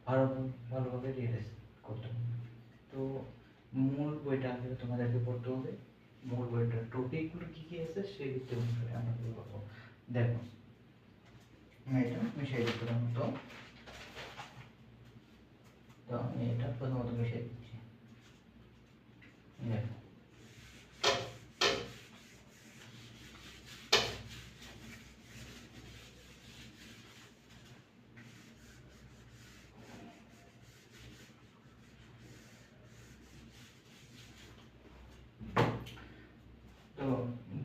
ভালো ভালোভাবে রিয়েলাইজ করতে হবে। তো মূল বইটা আগে তোমাদেরকে পড়তে হবে। মূল বইটার টপিকগুলো কী কী আছে সেই অনুসারে আমরা বলবো। দেখো এটা মিশিয়ে দিতে তো আমি এটা প্রথমত মিশিয়ে দিচ্ছি। দেখো তো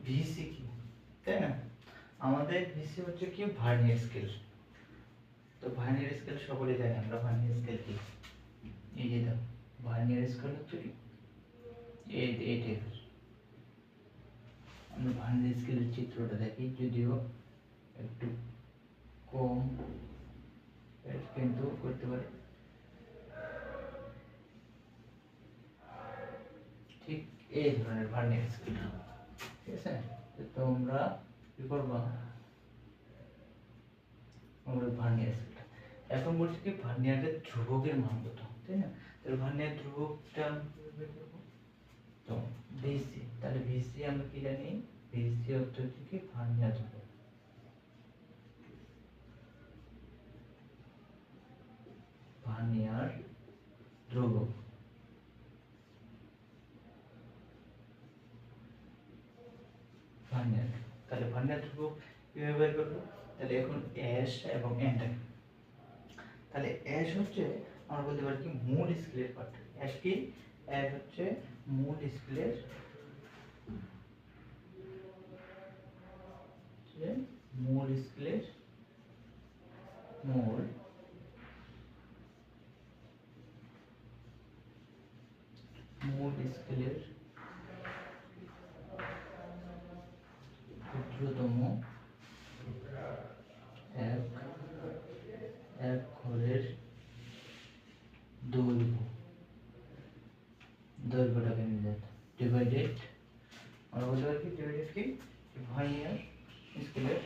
ভিসি কি, তাই না? আমাদের ভিসি হচ্ছে কি ভার্নিয়ার স্কেল। তো ভার্নিয়ার স্কেল সকলে জানি আমরা ভার্নিয়ার স্কেল কি। এই যে দেখো ভার্নিয়ার স্কেল হচ্ছে কি এই টাইপের। আমরা ভার্নিয়ার স্কেলের চিত্রটা দেখি, যদিও একটু কম কিন্তু করতে পারি। ঠিক এই ধরনের ভার্নিয়ার স্কেল, ঠিক আছে? তোমরা কি করবা, আমরা ভার্নিয়ার স্কেল এখন বলছি কি ভার্নিয়ারের ধ্রুবকের মান কত, তাই না? তাহলে ভার্নিয়ার ধ্রুবকটা বের করব। তো ভিসি, তাহলে ভিসি আমরা কি জানি, ভিসি অর্থ হচ্ছে কি ভার্নিয়ার ধ্রুবক। ভার্নিয়ার ধ্রুবক ভার্নিয়ার, তাহলে ভার্নিয়ার ধ্রুবক কিভাবে বের করবো? তাহলে এখন এস এবং এনটা, তাহলে এস হচ্ছে আমরা বলতে পারি কি মূল স্কেলের পার্ট। এস কি, এস হচ্ছে মূল স্কেলের মূল স্কেলের মূল স্কেলের ক্ষুদ্রতম এক ঘরের দৈর্ঘ্যটাকে নিয়ে যেত ডিভাইডেড, আমরা বলতে পারি কি ডিভাইডেড কি ভার্নিয়ার স্কেলের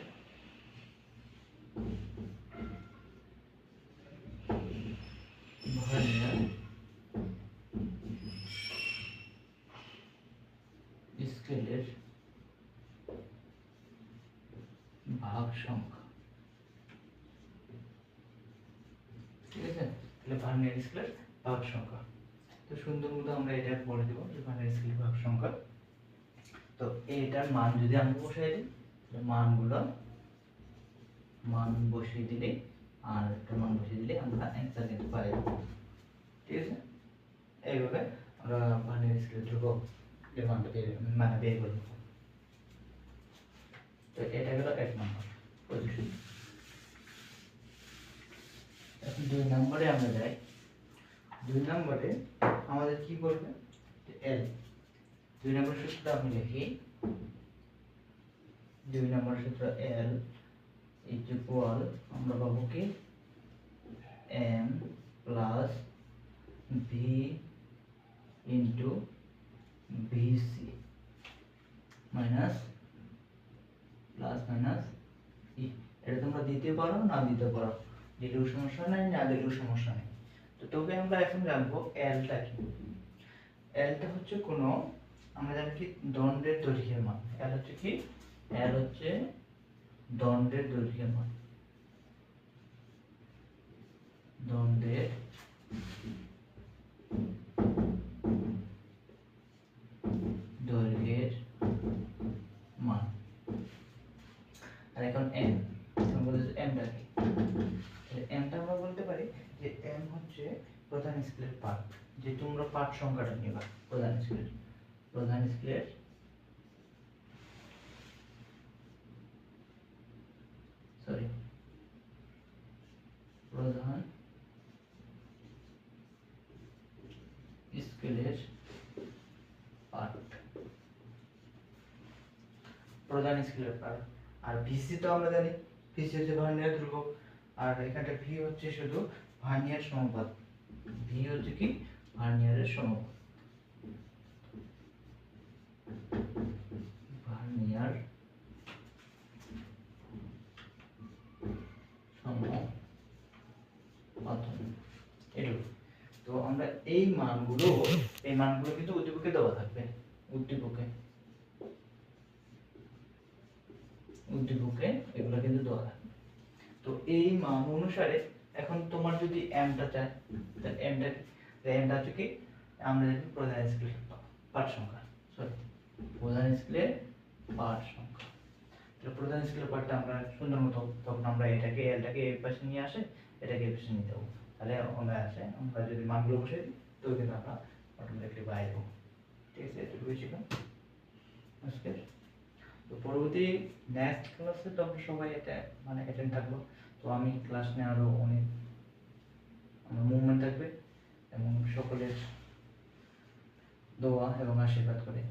স্কেলের ভাগ সংখ্যা, ঠিক আছে? তাহলে ভার্নিয়ার স্কেলের ভাগ সংখ্যা, তো সুন্দর মতো আমরা এটা বলে দেবো যে ভার্নিয়ার স্কেলের ভাগ সংখ্যা। তো এটার মান যদি আমরা বসাই দিই, মান বসিয়ে দিলে আর একটা মান বসিয়ে দিলে আমরা অ্যান্সার কিন্তু পাই যাবো, ঠিক আছে? এইভাবে আমরা ভার্নিয়ার স্কেলের ধ্রুবক এর মানটা বের করবো। তো এটা গেল 1 নম্বর পজিশন। এখন 2 নম্বরে আমরা যাই। 2 নম্বরে আমাদের কি করবে, এল। 2 নম্বর সূত্র আমি লিখি, 2 নম্বর সূত্র এল ইকুয়াল আমরা পাবো কি M plus V into VC minus plus minus E. এটা তোমরা দিতে পারো না দিতে পারো, দিলেও সমস্যা নাই, না দিলেও সমস্যা নেই। তো তবে আমরা এখন জানবো এলটা কি। এলটা হচ্ছে কোনো, আমরা জানি কি দণ্ডের দৈর্ঘ্যের মান। এল হচ্ছে কি, এল হচ্ছে দণ্ডের দৈর্ঘ্যের মান, দণ্ডের দৈর্ঘ্যের মান। আর এখন এম, আমরা বলতে এমটা কি, এমটা আমরা বলতে পারি যে এম হচ্ছে প্রধান স্কেলের পার্ট, যে তোমরা পার্ট সংখ্যাটা নিবা প্রধান স্কেলের প্রধান স্কেলের প্রধান স্কেলের পার্ট। আর ভিসি তো আমরা জানি ভিসি হচ্ছে ভার্নিয়ার ধ্রুবক, আর এখানটা ভি হচ্ছে শুধু ভার্নিয়ার সমপাত। ভি হচ্ছে কি ভার্নিয়ারের সমপাত, ভার্নিয়ার সমপাত। এটুকু। তো আমরা এই মানগুলো কিন্তু উদ্দীপকে দেওয়া থাকবে, উদ্দীপকে এগুলো কিন্তু দেওয়া থাকবে। তো এই মান অনুসারে এখন তোমার যদি এমটা চাই, তাহলে এমটা হচ্ছে কি, আমরা যদি প্রধান স্কেল পাঠ সংখ্যা, সরি প্রধান স্কেলের পাঠ সংখ্যা, তাহলে প্রধান স্কেলের পাঠটা আমরা সুন্দর মতো তখন আমরা এটাকে এলটাকে এই পাশে নিয়ে আসে, এটাকে এই পাশে নিয়ে যাবো, তাহলে আমরা আসে আমরা যদি মানগুলো বসে দিই তো কিন্তু আমরা অটোমেটিকলি বাইরে পাবো। ঠিক আছে, এটুকুই ছিল আজকে। তো পরবর্তী নেক্সট ক্লাসে তো আমরা সবাই এটা মানে অ্যাটেন্ড থাকবো। তো আমি ক্লাস নিয়ে আরো অনেক আমার মুভমেন্ট থাকবে এবং সকলের দোয়া এবং আশীর্বাদ করে